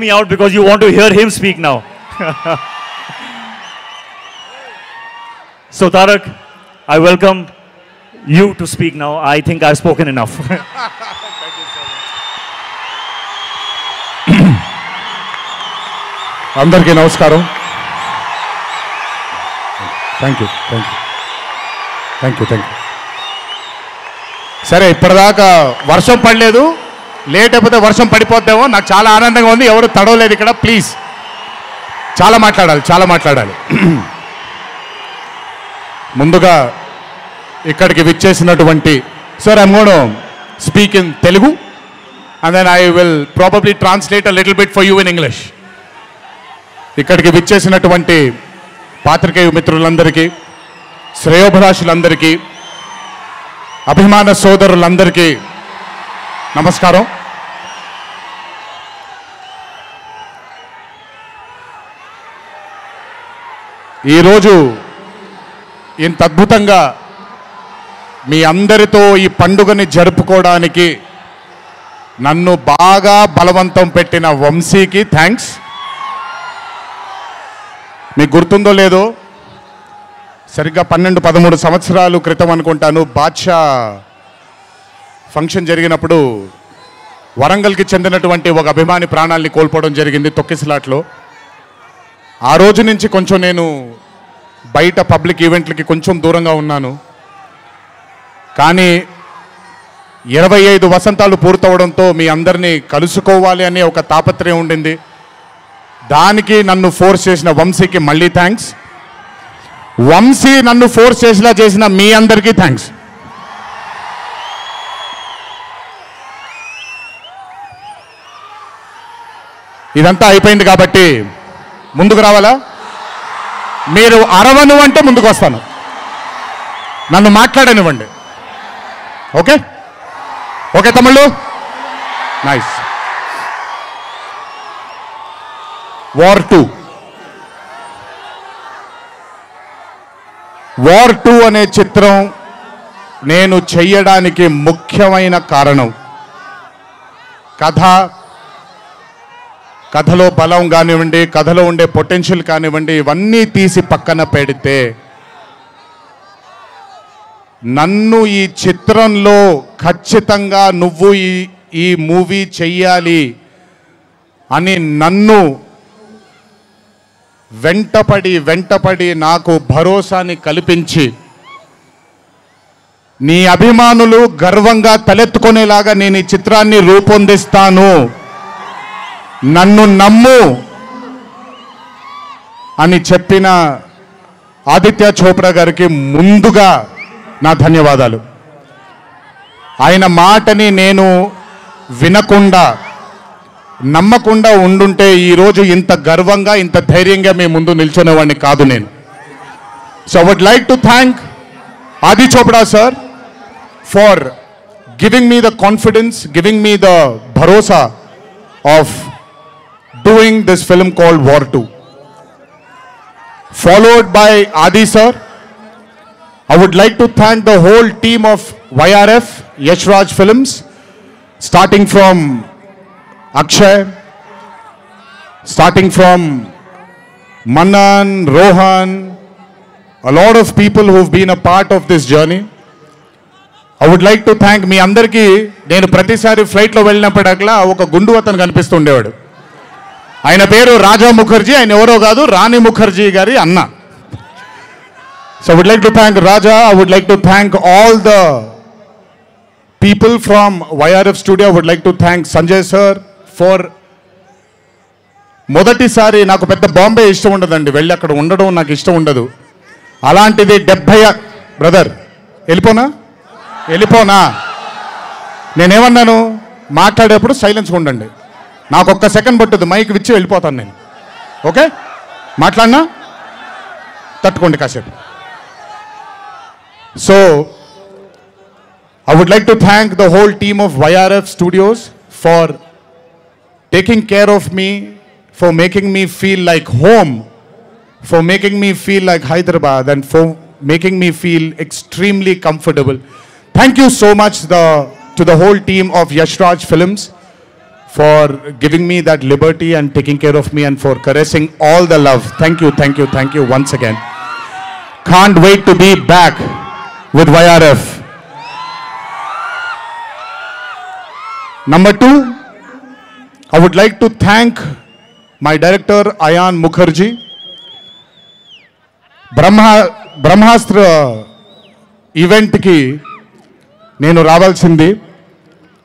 me out because you want to hear him speak now. So Tarak, I welcome you to speak now. I think I've spoken enough. Thank you so much. అందరికీ నమస్కారం. Thank you. సరే, ఇప్పటిదాకా వర్షం పడలేదు, late అయిపోతే వర్షం పడిపోద్దేమో. నాకు చాలా ఆనందంగా ఉంది. ఎవరు తడవలేదు ఇక్కడ. ప్లీజ్, చాలా మాట్లాడాలి. ముందుగా ఇక్కడికి విచ్చేసినటువంటి sir, I'm gonna speak in Telugu and then I will probably translate a little bit for you in English. ఇక్కడికి విచ్చేసినటువంటి పాత్రికేయ మిత్రులందరికీ, శ్రేయోభిలాషులందరికీ, అభిమాన సోదరులందరికీ నమస్కారం. ఈరోజు ఇంత అద్భుతంగా మీ అందరితో ఈ పండుగని జరుపుకోవడానికి నన్ను బాగా బలవంతం పెట్టిన వంశీకి థ్యాంక్స్. మీకు గుర్తుందో లేదో, సరిగ్గా 12-13 సంవత్సరాల క్రితం అనుకుంటాను, బాద్షా ఫంక్షన్ జరిగినప్పుడు వరంగల్కి చెందినటువంటి ఒక అభిమాని ప్రాణాలని కోల్పోవడం జరిగింది తొక్కిసలాట్లో. ఆ రోజు నుంచి కొంచెం నేను బయట పబ్లిక్ ఈవెంట్లకి కొంచెం దూరంగా ఉన్నాను. కానీ 25 వసంతాలు పూర్తవడంతో మీ అందరినీ కలుసుకోవాలి అనే ఒక తాపత్రయం ఉండింది. దానికి నన్ను ఫోర్స్ చేసిన వంశీకి మళ్ళీ థ్యాంక్స్. వంశీ నన్ను ఫోర్స్ చేసేలా చేసిన మీ అందరికీ థ్యాంక్స్. ఇదంతా అయిపోయింది కాబట్టి ముందుకు రావాలా? మీరు అరవను అంటే ముందుకు వస్తాను, నన్ను మాట్లాడనివ్వండి. ఓకే ఓకే తమ్ముళ్ళు, నైస్. వార్ 2 అనే చిత్రం నేను చెయ్యడానికి ముఖ్యమైన కారణం కథలో బలం కానివ్వండి, కథలో ఉండే పొటెన్షియల్ కానివ్వండి, ఇవన్నీ తీసి పక్కన పెడితే నన్ను ఈ చిత్రంలో ఖచ్చితంగా నువ్వు ఈ మూవీ చెయ్యాలి అని నన్ను వెంటపడి నాకు భరోసాని కల్పించి, నీ అభిమానులు గర్వంగా తలెత్తుకునేలాగా నేను ఈ చిత్రాన్ని రూపొందిస్తాను, నన్ను నమ్ము అని చెప్పిన ఆదిత్య చోప్రా గారికి ముందుగా నా ధన్యవాదాలు. ఆయన మాటని నేను వినకుండా నమ్మకుండా ఉండుంటే ఈరోజు ఇంత గర్వంగా ఇంత ధైర్యంగా మీ ముందు నిల్చునేవాడిని కాదు నేను. So I would like to thank Adi Chopra sir for giving me the confidence, giving me the bharosa of doing this film called War 2. Followed by Adi sir, I would like to thank the whole team of YRF, Yash Raj Films, starting from Akshay, starting from Manan, Rohan, a lot of people who've been a part of this journey. I would like to thank మీ అందరికీ. నేను ప్రతిసారి ఫ్లైట్లో వెళ్ళినప్పుడల్లా ఒక గుండు అతను కనిపిస్తుండేవాడు. ఆయన పేరు రాజా ముఖర్జీ, ఆయన ఎవరో కాదు, రాణి ముఖర్జీ గారి అన్న. So I would like to thank Raja. I would like to thank all the people from YRF studio. I would like to thank Sanjay sir for, మొదటిసారి నాకు పెద్ద బాంబే ఇష్టం ఉండదండి, వెళ్ళి అక్కడ ఉండడం నాకు ఇష్టం ఉండదు. అలాంటిది 70 బ్రదర్ వెళ్ళిపోనా నేనేమన్నాను, మాట్లాడేప్పుడు సైలెన్స్గా ఉండండి, నాకు ఒక్క సెకండ్ పట్టుద్ది, మైక్ విచ్చి వెళ్ళిపోతాను నేను. ఓకే, మాట్లాడినా తట్టుకోండి కాసేపు. So I would like to thank the whole team of YRF studios for taking care of me, for making me feel like home, for making me feel like Hyderabad, and for making me feel extremely comfortable. Thank you so much to the whole team of Yash Raj Films for giving me that liberty and taking care of me and for caressing all the love. Thank you, thank you, thank you once again. Can't wait to be back with YRF. Number 2, I would like to thank my director Ayan Mukherjee. Brahmastra event ki నేను రావాల్సింది.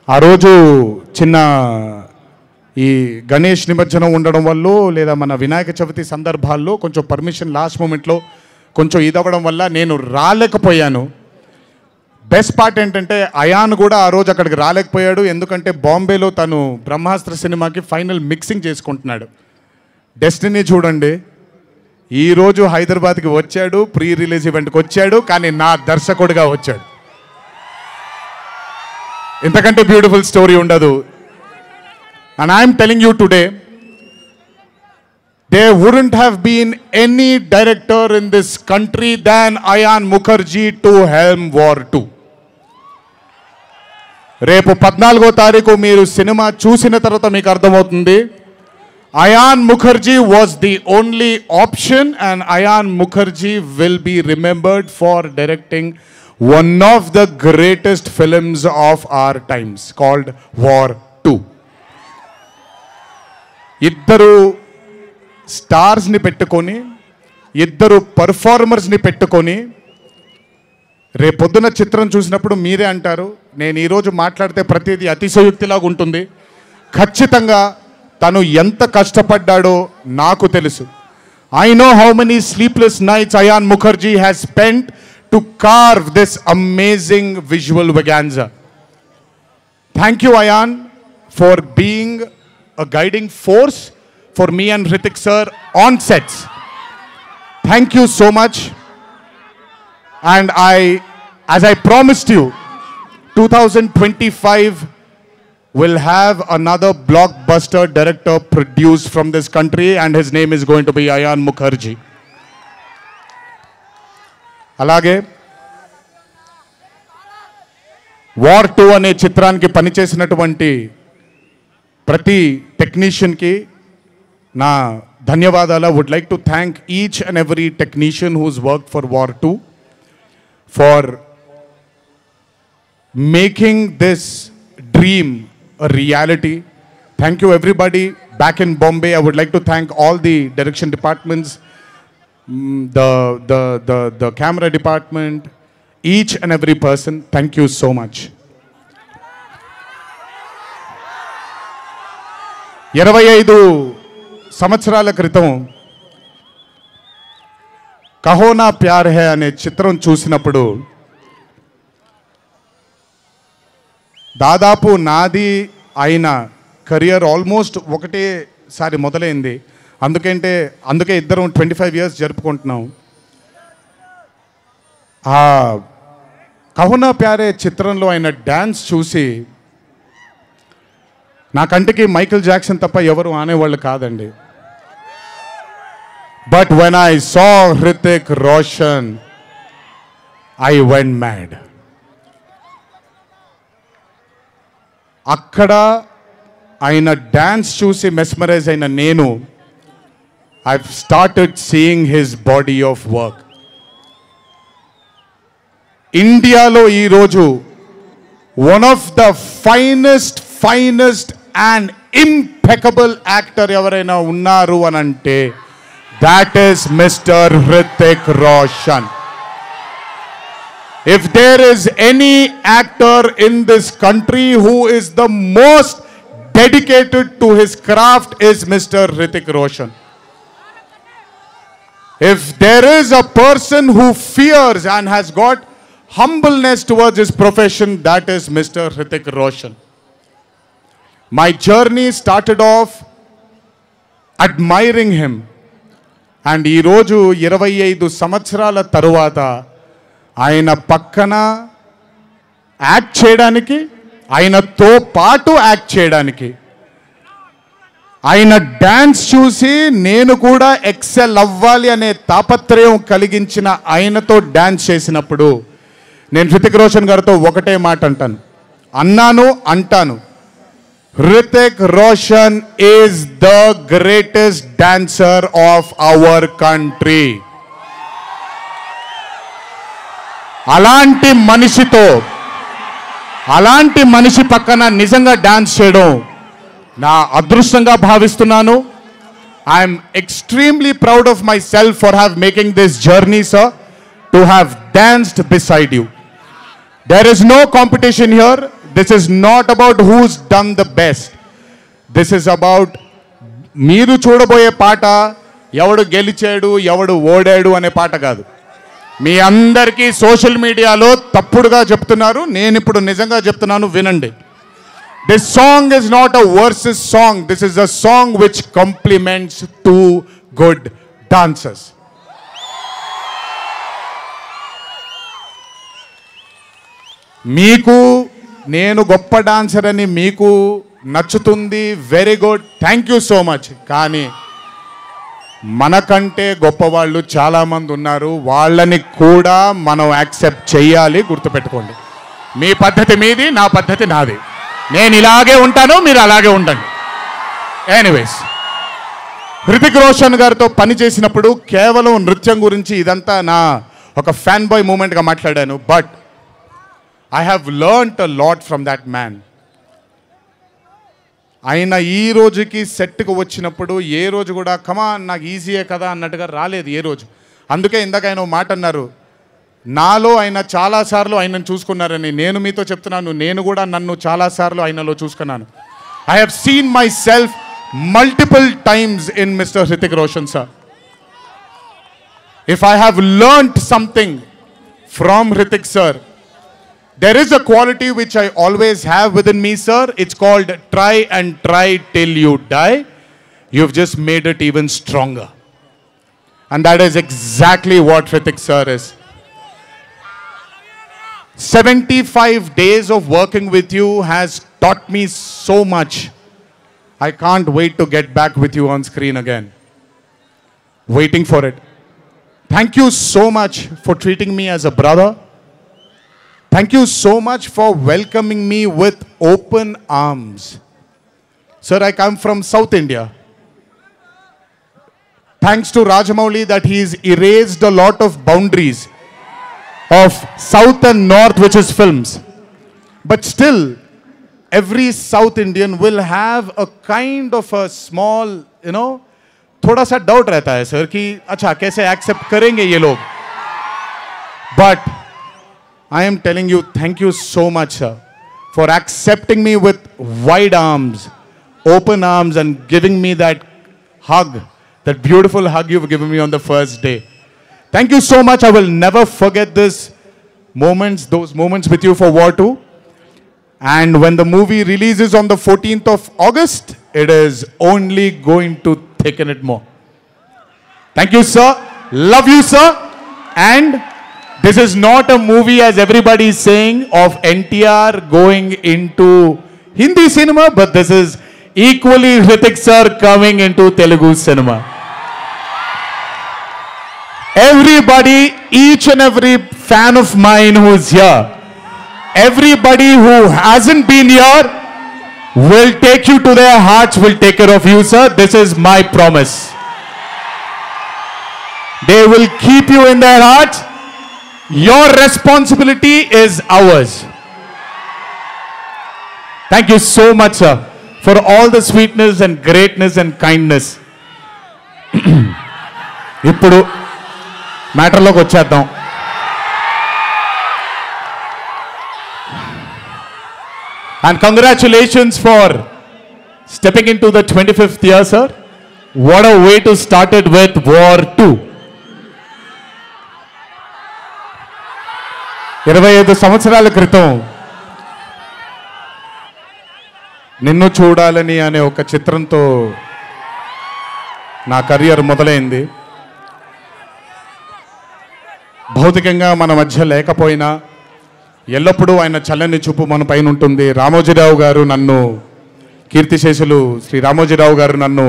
ఆ రోజు చిన్న ఈ గణేష్ నిమజ్జనం ఉండడం వల్ల లేదా మన వినాయక చవితి సందర్భాల్లో కొంచెం పర్మిషన్ లాస్ట్ మూమెంట్లో కొంచెం ఇదవ్వడం వల్ల నేను రాలేకపోయాను. బెస్ట్ పార్ట్ ఏంటంటే అయాన్ కూడా ఆ రోజు అక్కడికి రాలేకపోయాడు. ఎందుకంటే బాంబేలో తను బ్రహ్మాస్త్ర సినిమాకి ఫైనల్ మిక్సింగ్ చేసుకుంటున్నాడు. డెస్టినీ చూడండి, ఈరోజు హైదరాబాద్కి వచ్చాడు, ప్రీ రిలీజ్ ఈవెంట్కి వచ్చాడు, కానీ నా దర్శకుడిగా వచ్చాడు. ఇంతకంటే బ్యూటిఫుల్ స్టోరీ ఉండదు. And I am telling you today, there wouldn't have been any director in this country than Ayan Mukherjee to helm War 2. రేపు 14వ తారీఖు మీరు సినిమా చూసిన తర్వాత మీకు అర్థమవుతుంది. Ayan Mukherjee was the only option, and Ayan Mukherjee will be remembered for directing one of the greatest films of our times called War 2. ఇద్దరు స్టార్స్ని పెట్టుకొని, ఇద్దరు పర్ఫార్మర్స్ని పెట్టుకొని రేపొద్దున చిత్రం చూసినప్పుడు మీరే అంటారు, నేను ఈరోజు మాట్లాడితే ప్రతిదీ అతిశయోక్తిలాగా ఉంటుంది. ఖచ్చితంగా తను ఎంత కష్టపడ్డాడో నాకు తెలుసు. I know how many sleepless nights Ayan Mukherjee has spent to carve this amazing visual vaganza. Thank you, Ayan, for being a guiding force for me and Hrithik sir on sets. Thank you so much. And as I promised you, 2025 will have another blockbuster director produced from this country, and his name is going to be Ayan Mukherjee. అలాగే war 2 అనే చిత్రానికి పనిచేసినటువంటి ప్రతి టెక్నీషియన్కి నా ధన్యవాదాలు. Would like to thank each and every technician whose work for war 2 for making this dream a reality. Thank you everybody back in Bombay. I would like to thank all the direction departments, the camera department, each and every person. Thank you so much. 25 సంవత్సరాల క్రితం కహో నా ప్యార్ high అనే చిత్రం చూసినప్పుడు దాదాపు నాది ఆయన career almost ఒకటేసారి మొదలైంది. అందుకే ఇద్దరం 25 years జరుపుకుంటున్నాం. ఆ కహో నా ప్యారే చిత్రంలో ఆయన డ్యాన్స్ చూసి నా కంటికి మైకేల్ జాక్సన్ తప్ప ఎవరు ఆనేవాళ్ళు కాదండి. But when I saw Hrithik Roshan I went mad. అక్కడ ఆయన డ్యాన్స్ చూసి మెస్మరైజ్ అయిన నేను I started seeing his body of work. ఇండియాలో ఈరోజు one of the finest and impeccable actor ఎవరైనా ఉన్నారు అని అంటే that is mister Hrithik Roshan. If there is any actor in this country who is the most dedicated to his craft is Mr. Hrithik Roshan. If there is a person who fears and has got humbleness towards his profession, that is Mr. Hrithik Roshan. My journey started off admiring him, and ee roju 25 సంవత్సరాల తరువాత ఆయన పక్కన act చేయడానికి, ఆయనతో పాటు act చేయడానికి, ఆయన dance చూసి నేను కూడా ఎక్సెల్ అవ్వాలి అనే తాపత్రయం కలిగించిన ఆయనతో డ్యాన్స్ చేసినప్పుడు నేను హృతిక్ రోషన్ గారితో ఒకటే మాట అంటాను, అంటాను, Hrithik Roshan is the greatest dancer of our country. అలాంటి మనిషి పక్కన నిజంగా డాన్స్ చేయడం నా అదృష్టంగా భావిస్తున్నాను. I'm extremely proud of myself for have making this journey, sir, to have danced beside you. There is no competition here. This is not about who's done the best. This is about మీరు చూడబోయే పాట ఎవడు గెలిచాడు ఎవడు ఓడాడు అనే పాట కాదు. మీ అందరికీ సోషల్ మీడియాలో తప్పుడుగా చెప్తున్నారు, నేను ఇప్పుడు నిజంగా చెప్తున్నాను, వినండి. This song is not a versus song. This is a song which complements two good dancers. మీకు నేను గొప్ప డాన్సర్ అని మీకు నచ్చుతుంది, very good, thank you so much. కానీ మనకంటే గొప్పవాళ్ళు చాలామంది ఉన్నారు, వాళ్ళని కూడా మనం యాక్సెప్ట్ చేయాలి. గుర్తుపెట్టుకోండి, మీ పద్ధతి మీది, నా పద్ధతి నాది. నేను ఇలాగే ఉంటాను, మీరు అలాగే ఉండండి. ఎనీవేస్, హృతిక్ రోషన్ గారితో పని చేసినప్పుడు కేవలం నృత్యం గురించి ఇదంతా నా ఒక ఫ్యాన్ బాయ్ మూమెంట్గా మాట్లాడాను. But I have learned a lot from that man. ఆయన ఈ రోజుకి సెట్కి వచ్చినప్పుడు ఏ రోజు కూడా కమాన్ నాకు ఈజీయే కదా అన్నట్టుగా రాలేదు ఏ రోజు. అందుకే ఇందాక ఆయన మాట అన్నారు, నాలో ఆయన చాలాసార్లు ఆయనను చూసుకున్నారని. నేను మీతో చెప్తున్నాను, నేను కూడా నన్ను చాలాసార్లు ఆయనలో చూసుకున్నాను. I have seen my self multiple times in mister Hrithik Roshan sir. If I have learned something from Hrithik sir, there is a quality which I always have within me, sir. It's called try and try till you die. You've just made it even stronger. And that is exactly what Hhrithik sir is. 75 days of working with you has taught me so much. I can't wait to get back with you on screen again. Waiting for it. Thank you so much for treating me as a brother. Thank you so much for welcoming me with open arms. Sir, I come from South India. Thanks to Rajamouli that he's erased a lot of boundaries of South and North, which is films. But still, every South Indian will have a kind of a small, थोड़ा सा doubt रहता है sir कि अच्छा कैसे accept करेंगे ये लोग. But I am telling you, thank you so much, sir, for accepting me with wide arms, open arms, and giving me that hug, that beautiful hug you've given me on the first day. Thank you so much. I will never forget those moments with you for War 2. And when the movie releases on the 14th of August, it is only going to thicken it more. Thank you, sir. Love you, sir. And this is not a movie, as everybody is saying, of NTR going into Hindi cinema, but this is equally Hhrithik sir coming into Telugu cinema. Everybody, each and every fan of mine who is here, everybody who hasn't been here will take you to their hearts, will take care of you, sir. This is my promise. They will keep you in their hearts. Your responsibility is ours. Thank you so much, sir, for all the sweetness and greatness and kindness. ఇప్పుడు మ్యాటర్లోకి వచ్చేద్దాం. And congratulations for stepping into the 25th year, sir. What a way to start it with War 2. 25 సంవత్సరాల క్రితం నిన్ను చూడాలని అనే ఒక చిత్రంతో నా కెరియర్ మొదలైంది. భౌతికంగా మన మధ్య లేకపోయినా ఎల్లప్పుడూ ఆయన చల్లని చూపు మన పైన ఉంటుంది. రామోజీరావు గారు నన్ను, కీర్తిశేషులు శ్రీ రామోజీరావు గారు నన్ను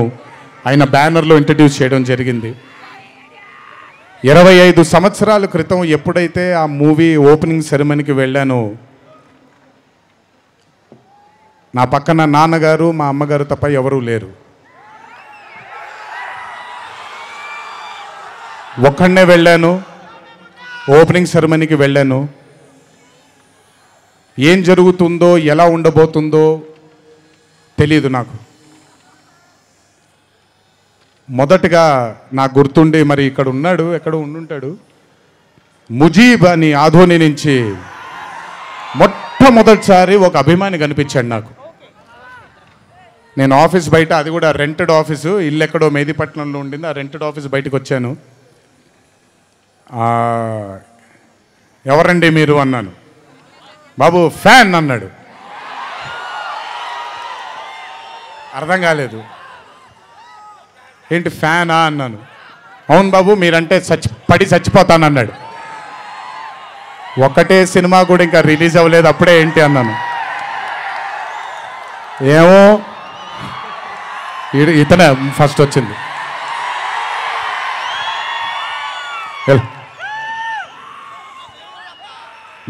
ఆయన బ్యానర్లో ఇంట్రడ్యూస్ చేయడం జరిగింది. 25 సంవత్సరాల క్రితం ఎప్పుడైతే ఆ మూవీ ఓపెనింగ్ సెరమనీకి వెళ్ళానో నా పక్కన నాన్నగారు మా అమ్మగారు తప్ప ఎవరూ లేరు. ఒక్కడనే వెళ్ళాను, ఓపెనింగ్ సెరమనీకి వెళ్ళాను. ఏం జరుగుతుందో ఎలా ఉండబోతుందో తెలియదు నాకు. మొదటగా నాకు గుర్తుండి, మరి ఇక్కడ ఉన్నాడు, ఎక్కడ ఉండుంటాడు, ముజీబ్ అని ఆధోని నుంచి మొట్టమొదటిసారి ఒక అభిమాని కనిపించాడు నాకు. నేను ఆఫీస్ బయట, అది కూడా రెంటెడ్ ఆఫీసు, ఇల్లు ఎక్కడో మేదిపట్నంలో ఉండింది, ఆ రెంటెడ్ ఆఫీస్ బయటకు వచ్చాను. ఎవరండి మీరు అన్నాను. బాబు ఫ్యాన్ అన్నాడు. అర్థం కాలేదు. ఏంటి ఫ్యానా అన్నాను. అవును బాబు, మీరంటే పడి చచ్చిపోతానన్నాడు. ఒకటే సినిమా కూడా ఇంకా రిలీజ్ అవ్వలేదు, అప్పుడే ఏంటి అన్నాను. ఏమో ఇతనే ఫస్ట్ వచ్చింది.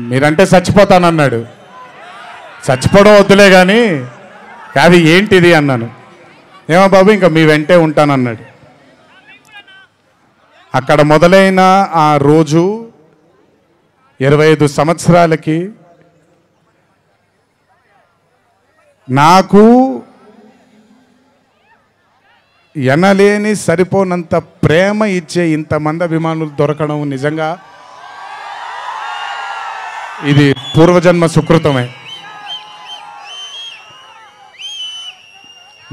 మీరంటే చచ్చిపోతానన్నాడు. చచ్చిపోవడం వద్దులే కానీ కాదు ఏంటిది అన్నాను. ఏమో బాబు ఇంకా మీ వెంటే ఉంటానన్నాడు. అక్కడ మొదలైన ఆ రోజు 25 సంవత్సరాలకి నాకు ఎనలేని సరిపోనంత ప్రేమ ఇచ్చే ఇంతమంది అభిమానులు దొరకడం నిజంగా ఇది పూర్వజన్మ సుకృతమే.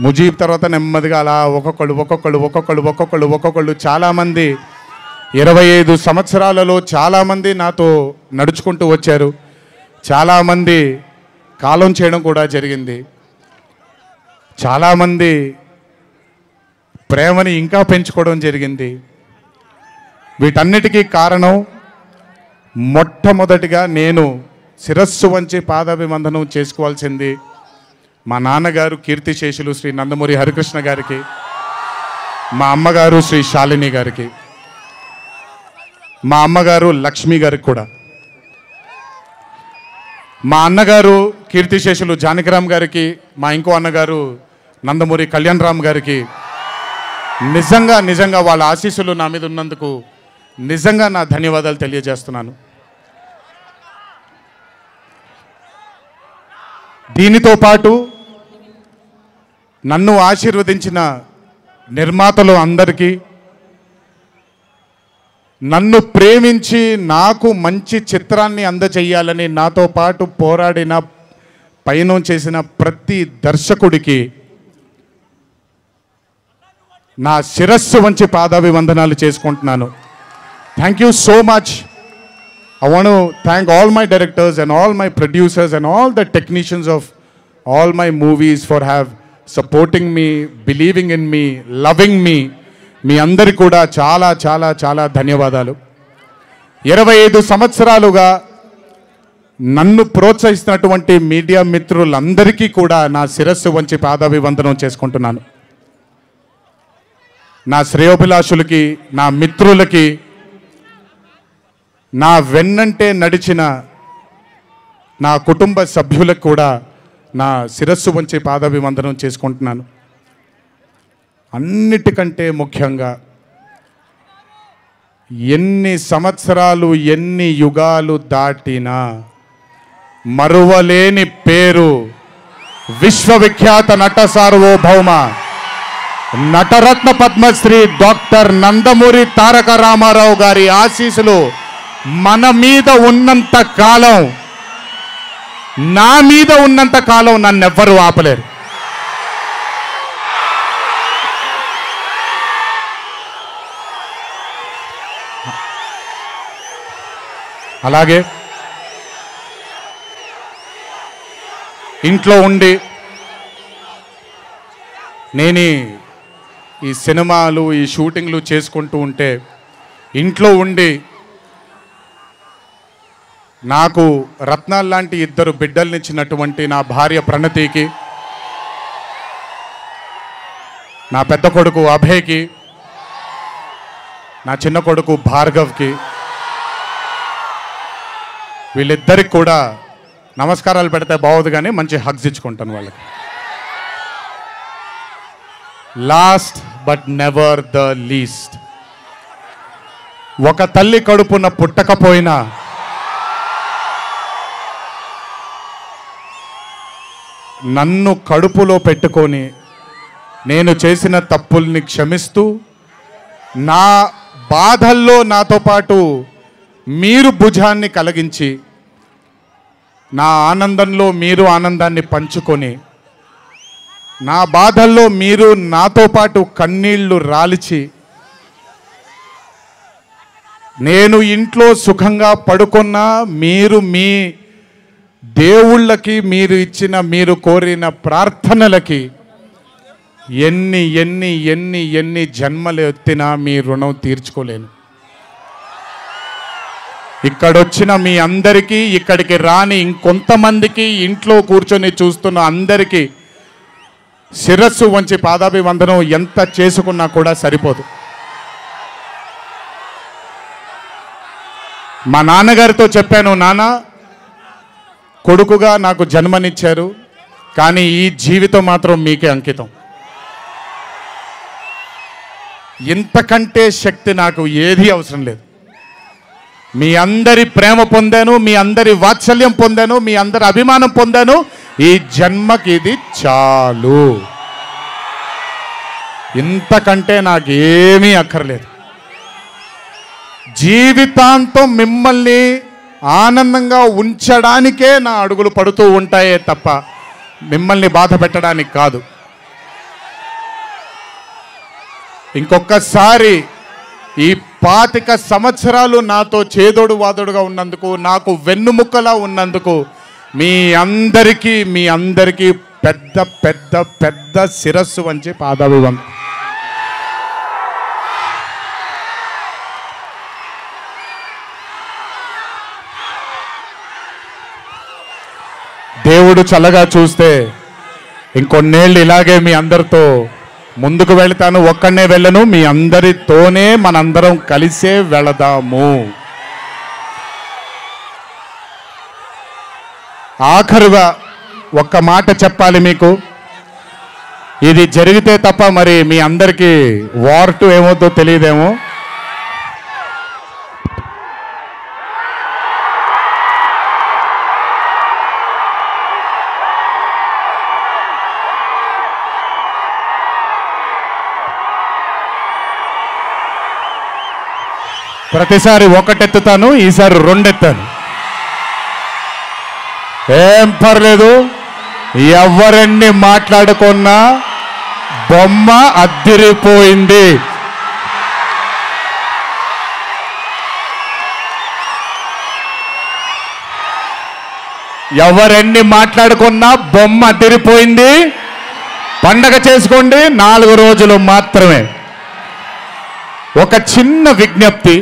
ముజీబ్ తర్వాత నెమ్మదిగా అలా ఒక్కొక్కళ్ళు చాలామంది 25 సంవత్సరాలలో చాలామంది నాతో నడుచుకుంటూ వచ్చారు. చాలామంది కాలం చేయడం కూడా జరిగింది. చాలామంది ప్రేమని ఇంకా పెంచుకోవడం జరిగింది. వీటన్నిటికీ కారణం మొట్టమొదటిగా నేను శిరస్సు వంచి పాదాభివందనం చేసుకోవాల్సింది మా నాన్నగారు కీర్తిశేషులు శ్రీ నందమూరి హరికృష్ణ గారికి, మా అమ్మగారు శ్రీ శాలిని గారికి, మా అమ్మగారు లక్ష్మి గారికి కూడా, మా అన్నగారు కీర్తిశేషులు జానకిరామ్ గారికి, మా ఇంకో అన్నగారు నందమూరి కళ్యాణ్ రామ్ గారికి నిజంగా వాళ్ళ ఆశీస్సులు నా మీద ఉన్నందుకు నిజంగా నా ధన్యవాదాలు తెలియజేస్తున్నాను. దీనితో పాటు నన్ను ఆశీర్వదించిన నిర్మాతలు అందరికీ, నన్ను ప్రేమించి నాకు మంచి చిత్రాన్ని అందజేయాలని నాతో పాటు పోరాడిన పయనం చేసిన ప్రతి దర్శకుడికి నా శిరస్సు వంచి పాదాభివందనాలు చేసుకుంటున్నాను. Thank you so much. I want to thank all my directors and all my producers and all the technicians of all my movies for supporting me, believing in me, loving me. మీ అందరికీ కూడా చాలా చాలా చాలా ధన్యవాదాలు. 25 సంవత్సరాలుగా నన్ను ప్రోత్సహిస్తున్నటువంటి media మిత్రులందరికీ కూడా నా శిరస్సు వంచి పాదాభివందనం చేసుకుంటున్నాను. నా శ్రేయోభిలాషులకి, నా మిత్రులకి, నా వెన్నంటే నడిచిన నా కుటుంబ సభ్యులకు కూడా నా శిరస్సు వంచి పాదాభివందనం చేసుకుంటున్నాను. అన్నిటికంటే ముఖ్యంగా ఎన్ని సంవత్సరాలు ఎన్ని యుగాలు దాటినా మరువలేని పేరు విశ్వవిఖ్యాత నట సార్వభౌమ నటరత్న పద్మశ్రీ డాక్టర్ నందమూరి తారక రామారావు గారి ఆశీస్సులు మన మీద ఉన్నంత కాలం, నా మీద ఉన్నంత కాలం నన్నెవ్వరూ ఆపలేరు. అలాగే ఇంట్లో ఉండి నేను ఈ సినిమాలు ఈ షూటింగ్లు చేసుకుంటూ ఉంటే, ఇంట్లో ఉండి నాకు రత్నాల్ లాంటి 2 బిడ్డల్నిచ్చినటువంటి నా భార్య ప్రణతికి, నా పెద్ద కొడుకు అభయ్కి, నా చిన్న కొడుకు భార్గవ్కి, వీళ్ళిద్దరికి కూడా నమస్కారాలు పెడితే బాగోదు కానీ మంచి హగ్స్ ఇచ్చుకుంటాను వాళ్ళకి. Last but never the least, ఒక తల్లి కడుపున పుట్టకపోయినా నన్ను కడుపులో పెట్టుకొని నేను చేసిన తప్పుల్ని క్షమిస్తూ నా బాధల్లో నాతో పాటు మీరు భుజాన్ని కలిగించి నా ఆనందంలో మీరు ఆనందాన్ని పంచుకొని నా బాధల్లో మీరు నాతో పాటు కన్నీళ్లు రాల్చి నేను ఇంట్లో సుఖంగా పడుకున్నా మీరు మీ దేవుళ్ళకి మీరు ఇచ్చిన మీరు కోరిన ప్రార్థనలకి ఎన్ని ఎన్ని ఎన్ని ఎన్ని జన్మలు ఎత్తినా మీ రుణం తీర్చుకోలేను. ఇక్కడొచ్చిన మీ అందరికీ, ఇక్కడికి రాని ఇంకొంతమందికి, ఇంట్లో కూర్చొని చూస్తున్న అందరికీ శిరస్సు వంచి పాదాభివందనం ఎంత చేసుకున్నా కూడా సరిపోదు. మా నాన్నగారితో చెప్పాను, నాన్న కొడుకుగా నాకు జన్మనిచ్చారు, కానీ ఈ జీవితం మాత్రం మీకే అంకితం. ఇంతకంటే శక్తి నాకు ఏది అవసరం లేదు. మీ అందరి ప్రేమ పొందాను, మీ అందరి వాత్సల్యం పొందాను, మీ అందరి అభిమానం పొందాను. ఈ జన్మకి ఇది చాలు. ఇంతకంటే నాకేమీ అక్కర్లేదు. జీవితాంతం మిమ్మల్ని ఆనందంగా ఉంచడానికే నా అడుగులు పడుతూ ఉంటాయే తప్ప మిమ్మల్ని బాధ పెట్టడానికి కాదు. ఇంకొకసారి ఈ 25 సంవత్సరాలు నాతో చేదోడు వాదోడుగా ఉన్నందుకు, నాకు వెన్నుముక్కలా ఉన్నందుకు మీ అందరికీ పెద్ద పెద్ద పెద్ద శిరస్సు వంచి పాదాభివందనం. దేవుడు చల్లగా చూస్తే ఇంకొన్నేళ్ళు ఇలాగే మీ అందరితో ముందుకు వెళ్తాను. ఒక్కడనే వెళ్ళను, మీ అందరితోనే మనందరం కలిసే వెళదాము. ఆఖరుగా ఒక్క మాట చెప్పాలి మీకు. ఇది జరిగితే తప్ప మరి మీ అందరికీ వార్ 2 ఏమవుతుందో తెలియదేమో. ప్రతిసారి ఒకటెత్తుతాను, ఈసారి 2 ఎత్తాను. ఏం పర్లేదు, ఎవరెన్ని మాట్లాడుకున్నా బొమ్మ అద్దిరిపోయింది. ఎవరెన్ని మాట్లాడుకున్నా బొమ్మ అద్దిరిపోయింది. పండగ చేసుకోండి, 4 రోజులు మాత్రమే. ఒక చిన్న విజ్ఞప్తి,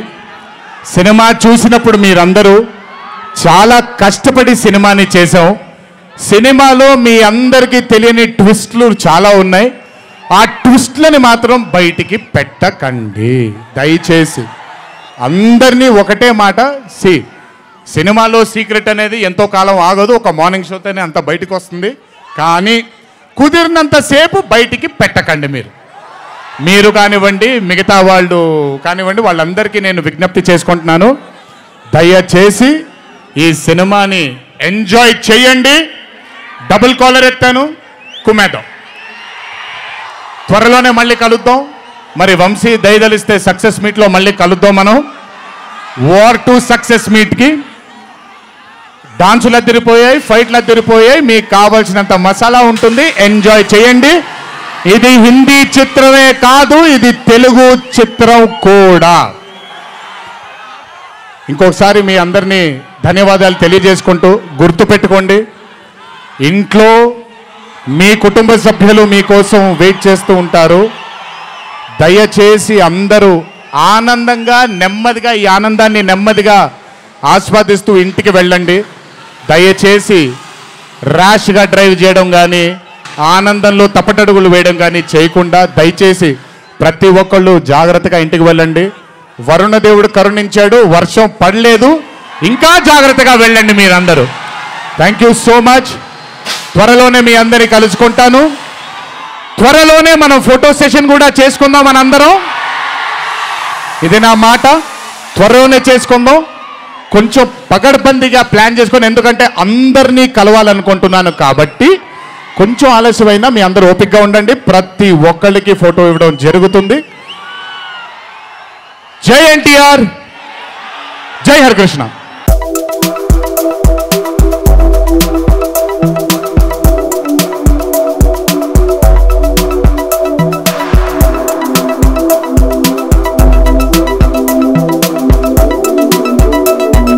సినిమా చూసినప్పుడు మీరందరూ చాలా కష్టపడి సినిమాని చేశాం. సినిమాలో మీ అందరికీ తెలియని ట్విస్ట్లు చాలా ఉన్నాయి. ఆ ట్విస్ట్లని మాత్రం బయటికి పెట్టకండి దయచేసి. అందరినీ ఒకటే మాట, సినిమాలో సీక్రెట్ అనేది ఎంతో కాలం ఆగదు, ఒక మార్నింగ్ షోతోనే అంత బయటకు వస్తుంది. కానీ కుదిరినంతసేపు బయటికి పెట్టకండి. మీరు కానివ్వండి, మిగతా వాళ్ళు కానివ్వండి, వాళ్ళందరికీ నేను విజ్ఞప్తి చేసుకుంటున్నాను, దయచేసి ఈ సినిమాని ఎంజాయ్ చేయండి. డబుల్ కాలర్ ఎత్తాను, కుమ్మేద్దాం. త్వరలోనే మళ్ళీ కలుద్దాం. మరి వంశీ దయదలిస్తే సక్సెస్ మీట్లో మళ్ళీ కలుద్దాం. మనం వార్ 2 సక్సెస్ మీట్కి డాన్సులు అద్దరిపోయాయి, ఫైట్లు అద్దరిపోయాయి. మీకు కావాల్సినంత మసాలా ఉంటుంది, ఎంజాయ్ చేయండి. ఇది హిందీ చిత్రమే కాదు, ఇది తెలుగు చిత్రం కూడా. ఇంకొకసారి మీ అందరినీ ధన్యవాదాలు తెలియజేసుకుంటూ, గుర్తుపెట్టుకోండి, ఇంట్లో మీ కుటుంబ సభ్యులు మీకోసం వెయిట్ చేస్తూ ఉంటారు. దయచేసి అందరూ ఆనందంగా నెమ్మదిగా ఈ ఆనందాన్ని నెమ్మదిగా ఆస్వాదిస్తూ ఇంటికి వెళ్ళండి. దయచేసి ర్యాష్గా డ్రైవ్ చేయడం కానీ, ఆనందంలో తప్పటడుగులు వేయడం కానీ చేయకుండా దయచేసి ప్రతి ఒక్కళ్ళు జాగ్రత్తగా ఇంటికి వెళ్ళండి. వరుణదేవుడు కరుణించాడు, వర్షం పడలేదు, ఇంకా జాగ్రత్తగా వెళ్ళండి మీరందరూ. Thank you so much. త్వరలోనే మీ అందరినీ కలుసుకుంటాను. త్వరలోనే మనం ఫోటో సెషన్ కూడా చేసుకుందాం మనందరం. ఇది నా మాట. త్వరలోనే చేసుకుందాం. కొంచెం పగడ్బందీగా ప్లాన్ చేసుకొని, ఎందుకంటే అందరినీ కలవాలనుకుంటున్నాను కాబట్టి కొంచెం ఆలస్యమైనా మీ అందరూ ఓపికగా ఉండండి. ప్రతి ఒక్కళ్ళకి ఫోటో ఇవ్వడం జరుగుతుంది. జై ఎన్టీఆర్, జై హరికృష్ణ.